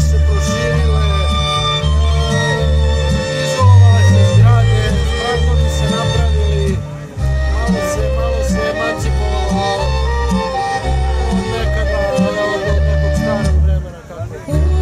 se proširile, izolovale se zgrade, spratovi se napravili, malo se emancipovalo od nekada, od nekog starog vremena kako je.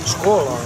Škola.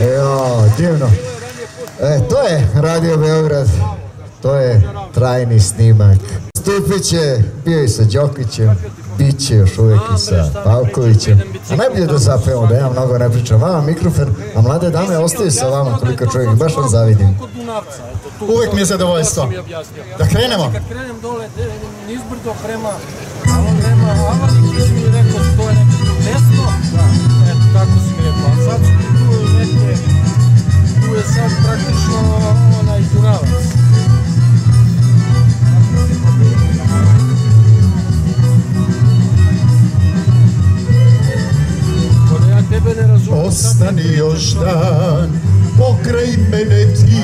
Evo, divno. To je Radio Beograd, to je trajni snimak. Stupit će, bio i sa Đokićem, bit će još uvijek i sa Pavkovićem. A najbolje da zapevamo, da ja mnogo ne pričam. Vama mikrofon, a mlade dame ostaju sa vama koliko čovjek, baš vam zavidim. Uvijek mi je zadovoljstvo. Da krenemo? Kad krenem dole, nizbrdo prema Avarnik, ti mi je rekao to je nekako desno. Eto, tako si mi rekao. A sad su tu je sad praktično onaj Dunavac. Ostani još dan, pokraj mene ti,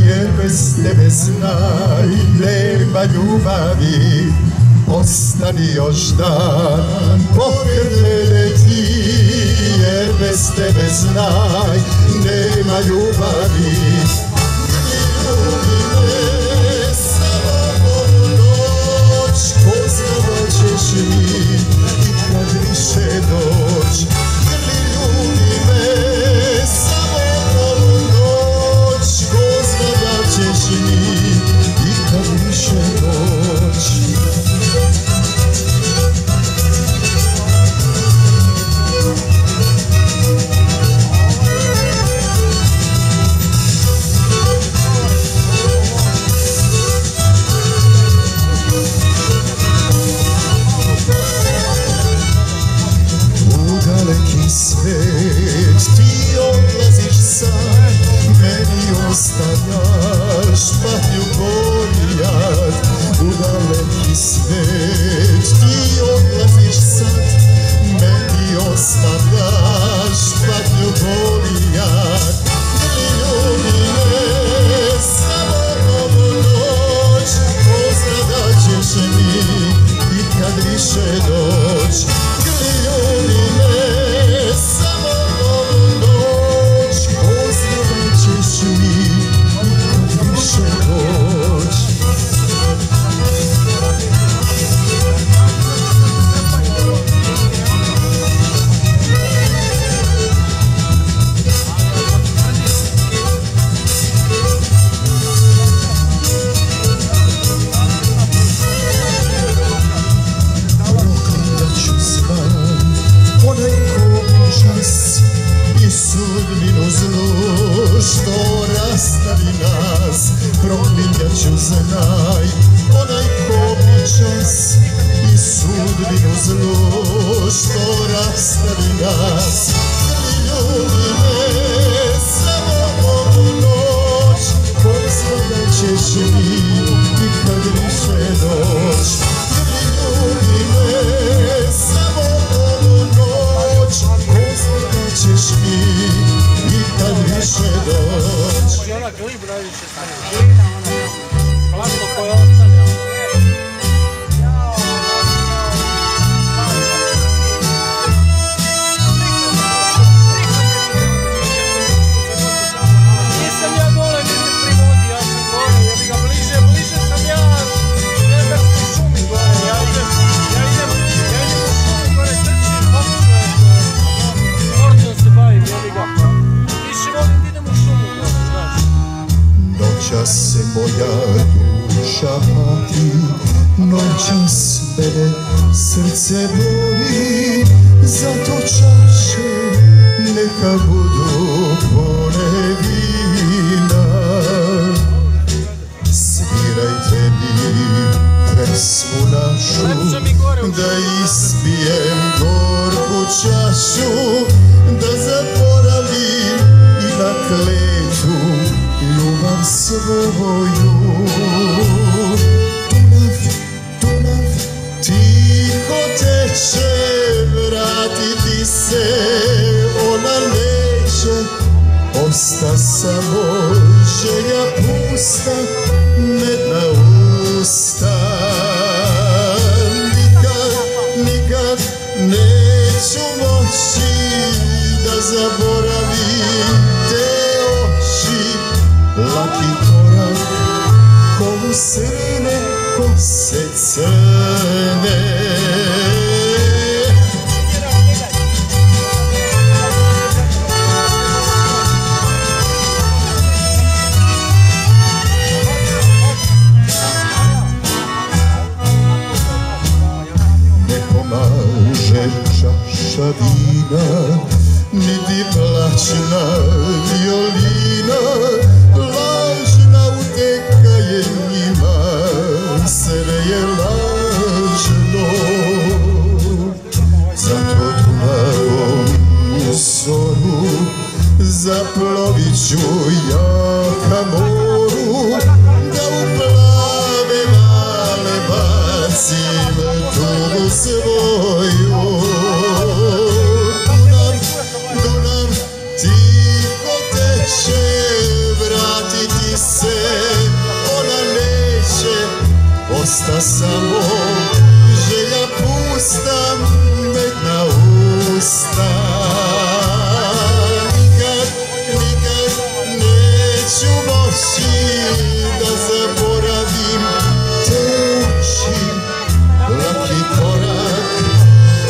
jer bez tebe znaj, nema ljubavi. Ostani još dan, pokraj mene ti, jer bez tebe znaj, nema ljubavi. Ljubi me samo ovu noć, ko zna da ćeš mi i kad više doć. Ljubi me samo ovu noć, ko zna da ćeš mi i kad više doć. Svet, ti odlaziš sad, meni ostavljaš patnju Golijat. U daleki svet, ti odlaziš sad, meni ostavljaš patnju Golijat. Ljubi me samo ovu noć, ko zna da ćeš mi i kad više doć. Ljubi me samo ovu noć, ko zna da ćeš mi i kad više doć. I sudbinu zlu što rastavi nas, proklinjat ću znaj, onaj kobni čas. I sudbinu zlu što rastavi nas. Ljubi me samo ovu noć, ko zna da ćeš mi i kad više doć. Ljubi me samo ovu noć, ko zna da ćeš mi i kad više doć. Može ona glib najviše stane. Hladno koje ostane. Nisam ja dole niti pri vodi, ja sam gore, jer ga bliže sam ja Neberskoj šumi gore. Ja idem u šumi gore, trčim, pokušajem, sportom se bavim, jebi ga. Više volim da idem u šumu gore, znaš. Noćas se moja duša pati, noćas mene srce boli, zato čaše neka budu pune vina. Svirajte mi pesmu našu, da ispijem gorku čašu, da zaboravim i na kletu ljubav svoju. Dunav, tiho teče, vratiti se ona neće. Osta samo želja pusta, medna usta. Nikad neću moći da zaboravim lačna violina, lažna uteka je njima, sve je lažno. Zato Dunavom u zoru zaplovit ću ja ka moru, da u plave vale bacim tugu svoju. Dunav tiho teče, vratiti se ona neće, osta samo želja pusta, medna usta. Nikad neću moći da zaboravim te oči, laki korak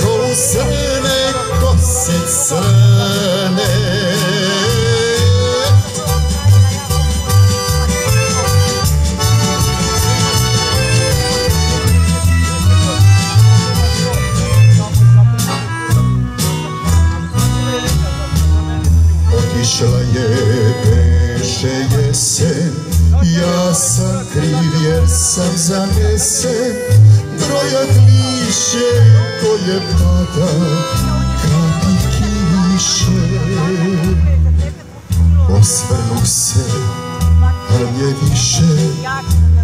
ko u srne kose crne. Otišla je, beše jesen, ja sam kriv jer sam zanesen, brojat lišće koje pada kapi kiše. Osvrnu se, al je više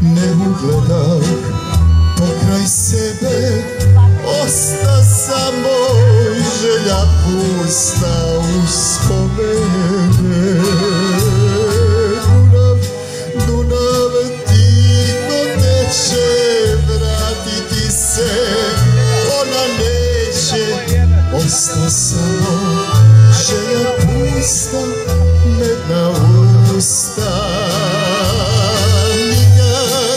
ne ugledah, pokraj sebe osta samo želja pusta uspomene. Dunav tiho teče, vratiti se ona neće, osta samo želja pusta, medna usta.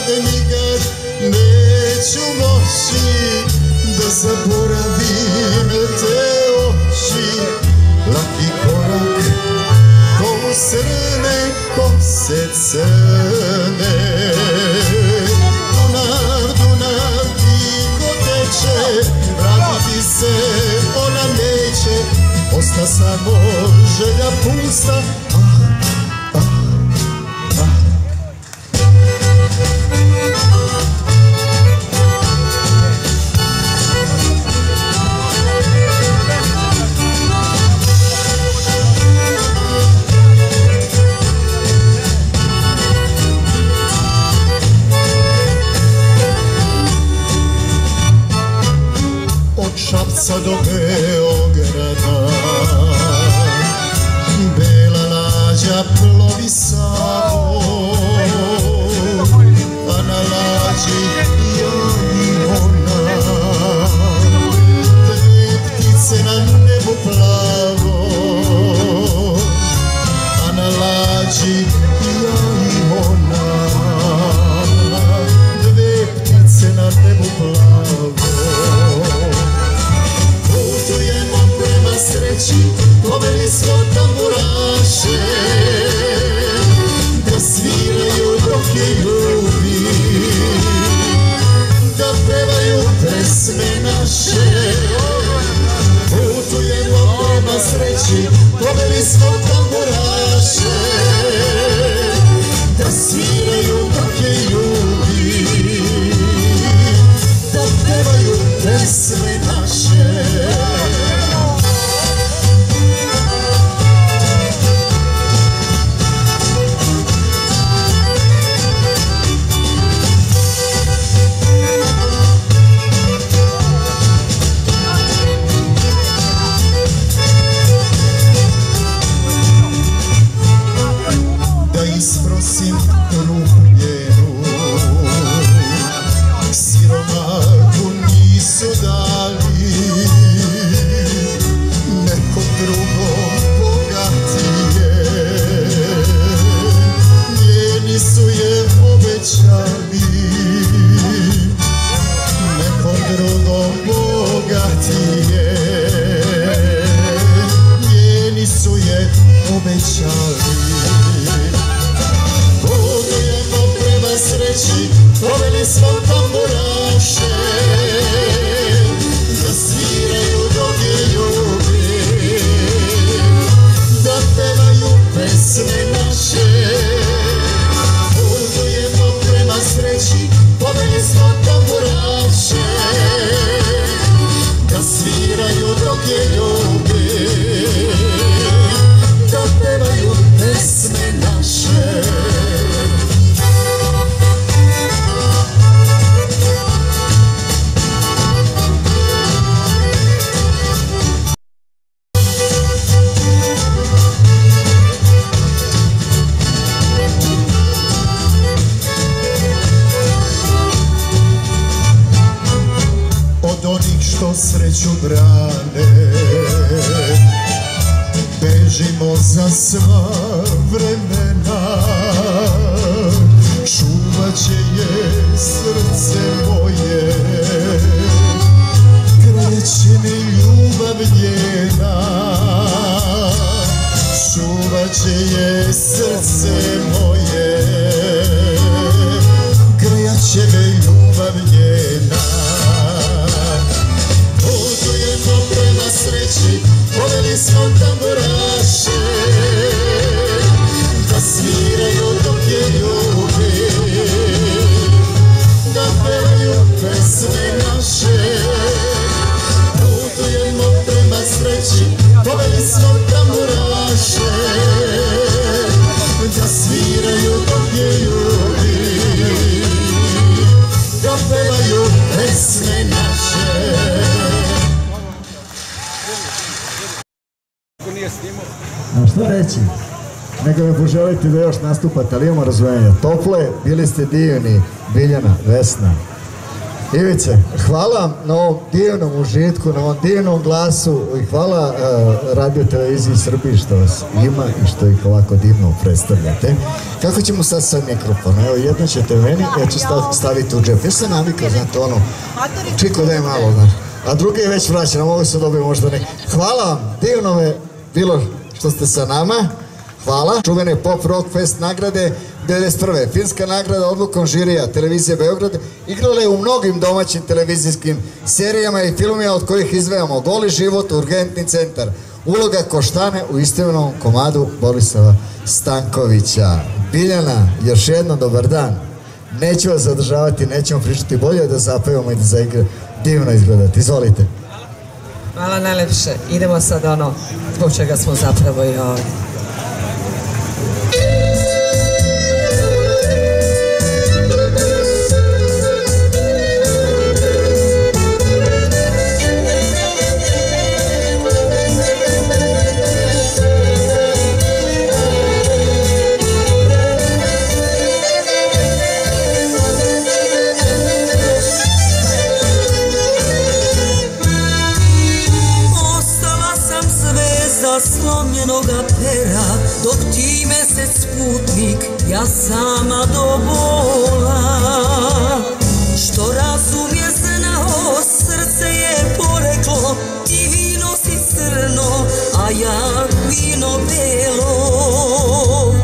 Nikad neću moći da zaboravim te oči, laki korak ko u srne kose crne. Dunav tiho teče, vratiti se ona neće, osta samo želja pusta. Šapca do Beograda, bela lađa plovi Savom, a na lađi ja i ona, dve ptice na nebu plavo, a na lađi ja i ona, dve ptice na nebu plavo. Sreći, poveli smo tamburaše, da sviraju dok je ljubi, da pevaju pesme naše. Putujemo prema sreći, poveli smo tamburaše, da sviraju dok je ljubi, da pevaju pesme naše. Isprosim ruku njenu, siromahu nisu dali, nekom drugom bogatije, njeni su je obećali, nekom drugom bogatije, njeni su je obećali. Sreći, poveli smo tamburaše, da sviraju dok je ljubi, sreću brane. Bežimo za sva vremena, čuvat će je srce moje, kreće mi ljubav njena, čuvat će je srce moje, grejat će me ljubav njena. Putujemo prema sreći, poveli smo tamburaše, da sviraju dok je ljubi, da pevaju pesme naše. Putujemo prema sreći, poveli smo tamburaše, da sviraju dok je ljubi, da pevaju pesme naše. A što reći? Nego me poželite da još nastupate, ali imamo razvojenja. Tople, bili ste divni, Biljana, Vesna. Ivice, hvala vam na ovom divnom užitku, na ovom divnom glasu i hvala Radio Televiziji Srbiji što vas ima i što ih ovako divno predstavljate. Kako ćemo sad sa mikrofonom? Evo, jedno ćete meni, ja ću staviti u džep. Ja sam navikao, znate, ono, čiko da je malo, znaš. A drugi je već vraćan, a mogu se dobiti možda neki. Hvala vam, divno me bilo što ste sa nama. Hvala. Čuvene Pop Rock Fest nagrade 1991. Finska nagrada odlukom žirija Televizije Beograd igrala je u mnogim domaćim televizijskim serijama i filmima od kojih izdvajamo Goli život, Urgentni centar, Uloga Koštane u istoimenom komadu Borislava Stankovića. Biljana, još jednom dobar dan. Neću vas zadržavati, nećemo pričati, bolje da zapevamo i da zaigramo. Divno izgledati. Izvolite. Hvala najlepše. Idemo sad ono zbog čega smo zapravo i ovdje. Slomljenoga pera, dok ti mesec putnik, ja sama do bola. Što razum je znao, srce je poreklo, ti vino si crno, a ja vino belo.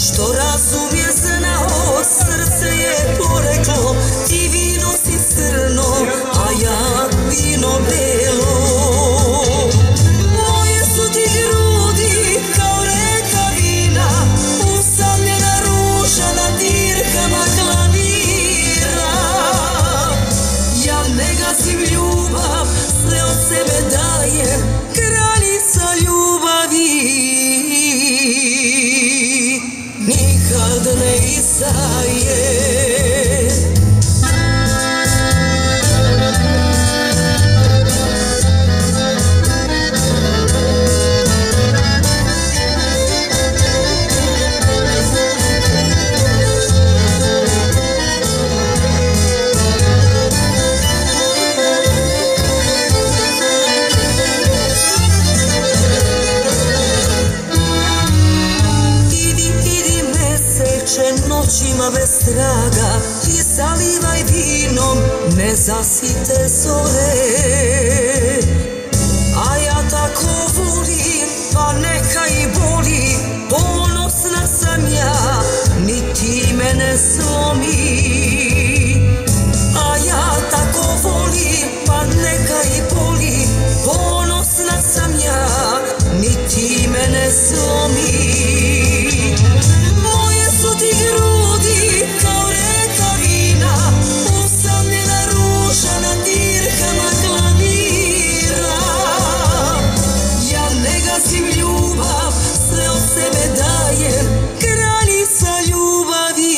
Što razum je znao, srce je poreklo, ti vino si crno, a ja vino belo. Nikad ne izaje. Noćima bez traga i zalivaj vinom nezasite zore. A ja tako volim, pa neka i boli, ponosna sam ja, niti mene slomi. A ja tako volim, pa neka i boli, ponosna sam ja, niti mene slomi. Ti grudi kao reka vina, usamljena ruža na dirkama klavira. Ja ne gazim ljubav, sve od sebe dajem, kraljica ljubavi.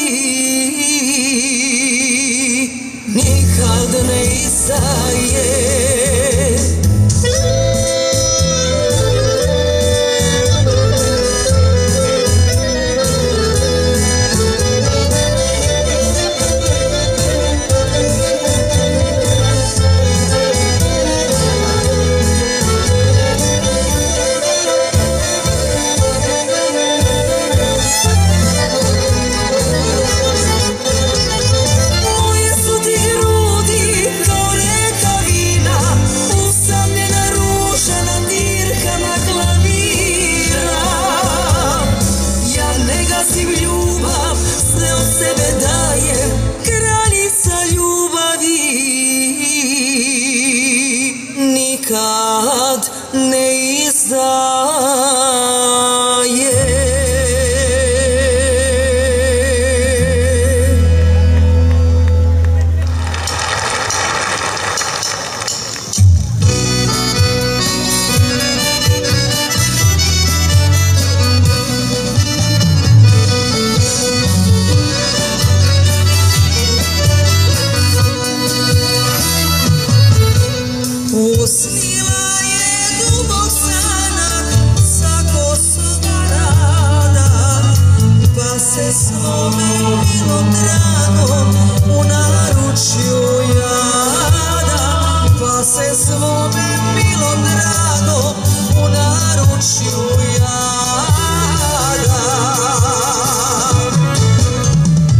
svome bilo drago u naručju jada, pa se svome bilo drago u naručju jada.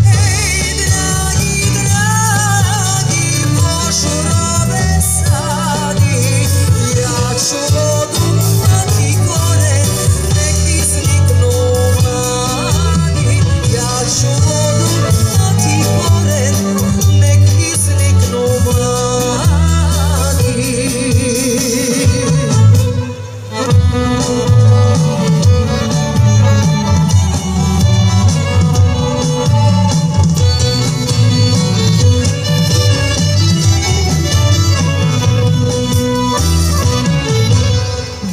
Ej, dragi, dragi, požurove sadi, ja ću vodu dati gore, nek izniknu mladi. Ja ću vodu dati gore, nek izniknu mladi.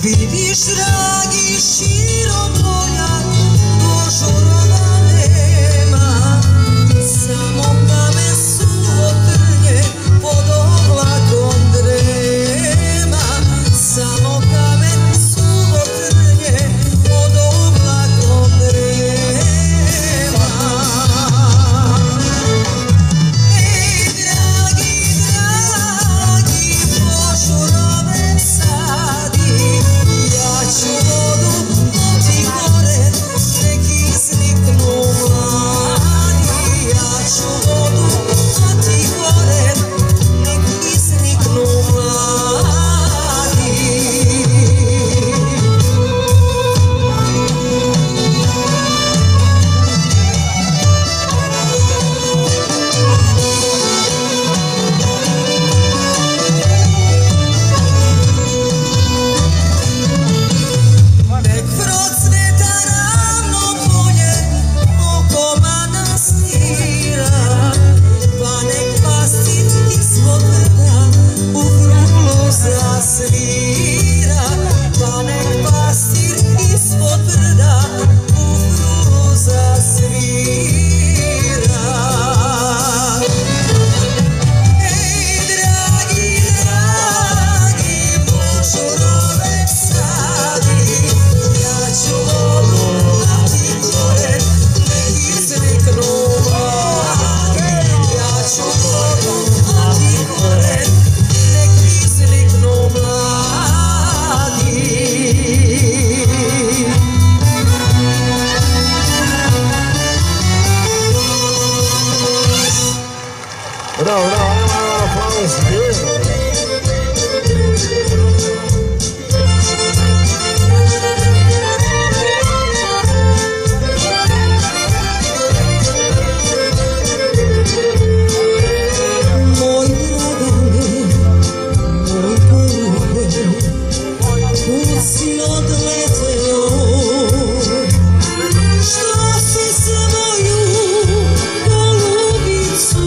Vidiš, dragi, širom polja požurova nema, samo kamen suvo trnje pod oblakom drema, samo kamen suvo trnje pod oblakom drema. Ej, dragi, dragi, požurove sadi, ja ću vodu dati gore, nek izniknu mladi. Ja ću vodu dati gore, nek izniknu mladi. Nek procveta ravno polje oko manastira, pa nek pastir ispod brda u grulu zasvira, pa nek pastir ispod brda u grulu zasvira. Ej, dragi, dragi, požurove sadi, ja ću vodu dati gore, nek izniknu mladi. Ja ću vodu dati gore, nek izniknu mladi. Bravo, bravo, nema aplauz, divno. Moj Dragane, moj poljube, kud si odleteo? Što si se moju golubicu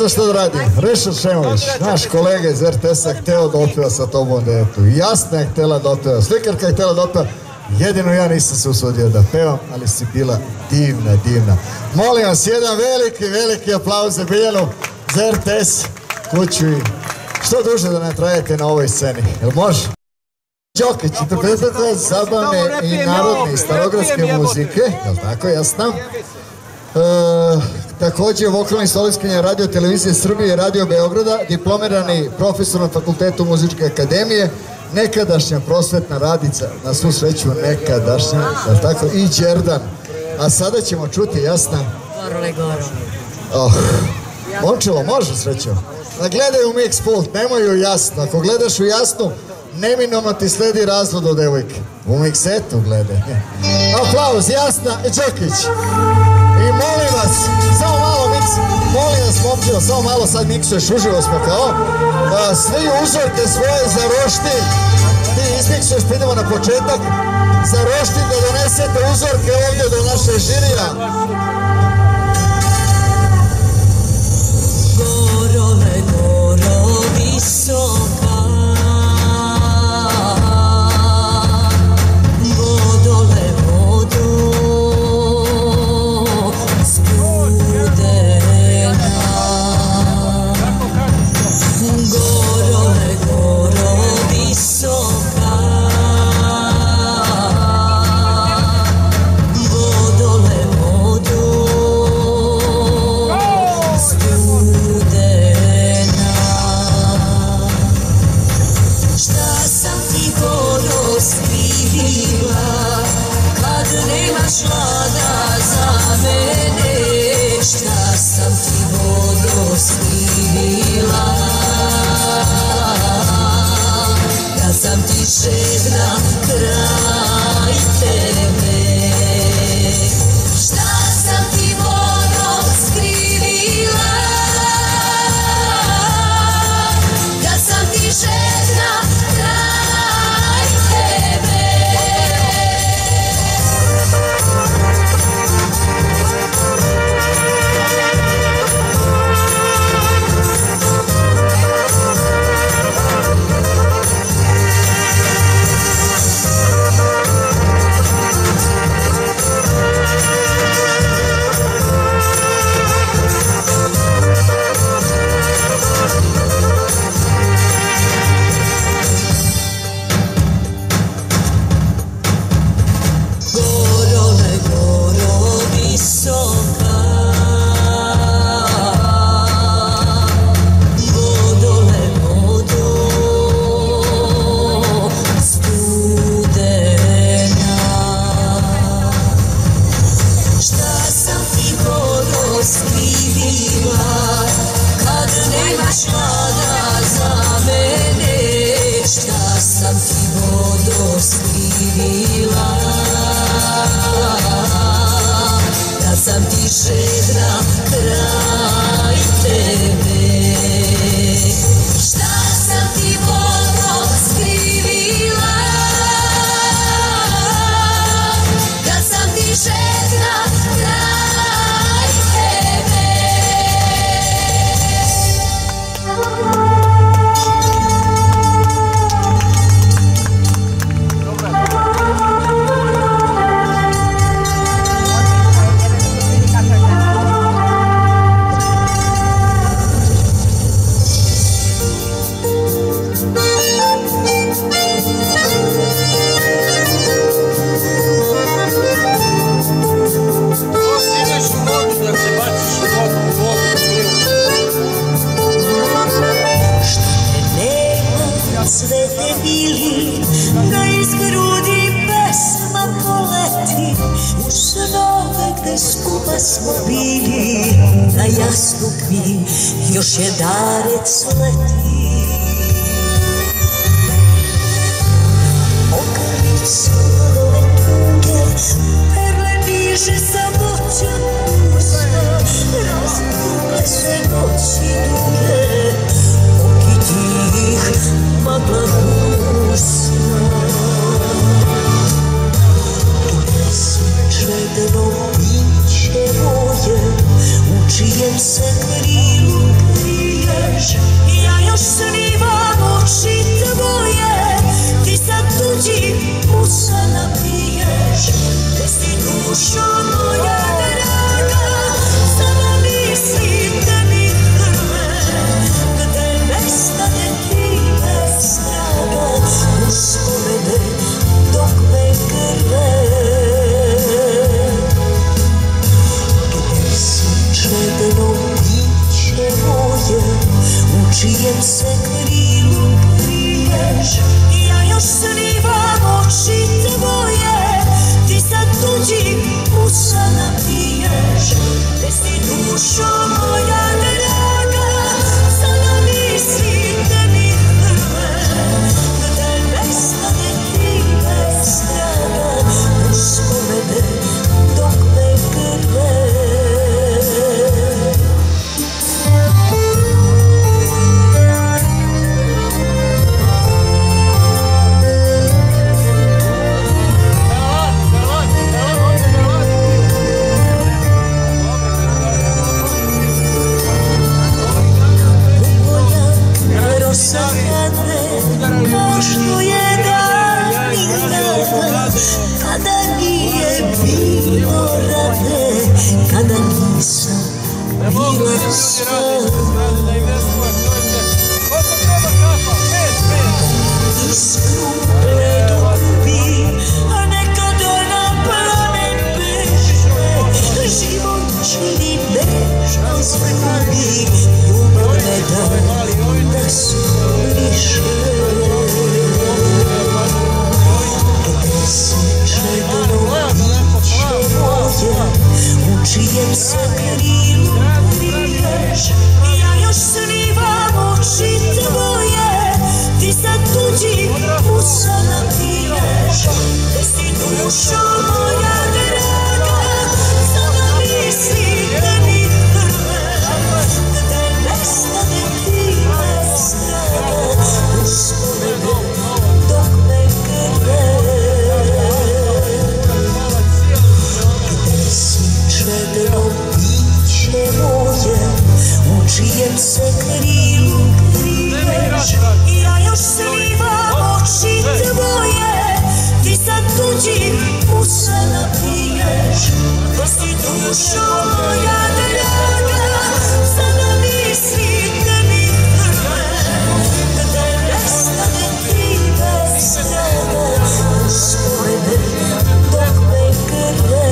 znaš šta da radi? Rešar Šemović, naš kolega iz RTS-a, hteo da otpeva sa tobom detu. Jasna je htela da otpeva, slikarka je htela da otpeva. Jedino ja nisam se usudio da pevam, ali si bila divna, divna. Molim vas, jedan veliki aplauz za Biljanu, za RTS, kuću i što duže da ne trajete na ovoj sceni. Jel može? Đokić, interpretator zabavne i narodne i starogradske muzike, jel tako, jasno? Takođe vokalni solistkinja Radio Televizije Srbije i Radio Beograda, diplomirani profesor na Fakultetu Muzičke akademije, nekadašnja prosvetna radica, na svu sreću nekadašnja, jel tako, i Đerdan. A sada ćemo čuti, jasna? Gorole, goro. Momčilo, može srećo? Da gledaju mix pult, nemoj u jasno. Ako gledaš u jasnu, neminovno ti sledi razvod od devojke. U miksetu gledaj. Aplauz, Jasna Đokić. I molim vas, samo malo miks, molim vas momčilo, samo malo sad miksuješ, uživo smo kao. Svi uzorke svoje za roštilj, ti izmiksuješ, pa idemo na početak. Za roštilj da donesete uzorke ovdje do naše žirija. Gorole, goro, visoka, vodole, vodo, studena. Gorole, goro, visoka, vodole, vodo, Šlada za mene, šta sam ti vodo skrivila, ja sam ti žedna kraj tebe, šta sam ti vodo skrivila, ja sam ti žedna kraj tebe. Još je darec leti, okrevicu malove tuge, perle niže samoća pusta, razdugle se noći duge, oki tih magla gusta. Besvečedeno biće moje, u čijem se krilu musa napiješ, gde si dušo moja draga, sada misli te mi prve, gde nestane ti bez traga, uspomene dok me grle. Kao što je davnih dana, kada nije bilo rane, kada nisam bila sama. Iskru bledu gubi, a nekad ona plamen beže, život čini nežno zgubi, ljubav ne da se više. Gde si čedno biće moje, u čijem se krilu kriješ, ja još snivam oči tvoje, ti sad tuđi musa napiješ, gde si dušo moja draga, sada misli te mi prve, gde nestane ti bez traga, uspomene dok me grle. Gde si čedno biće moje, u čijem se krilu kriješ, ja još snivam oči tvoje, ti sad tuđi musa napiješ, gde si dušo moja draga, sada misli te mi prve, gde nestane ti bez traga, uspomene dok me grle.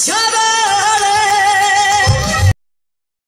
Kada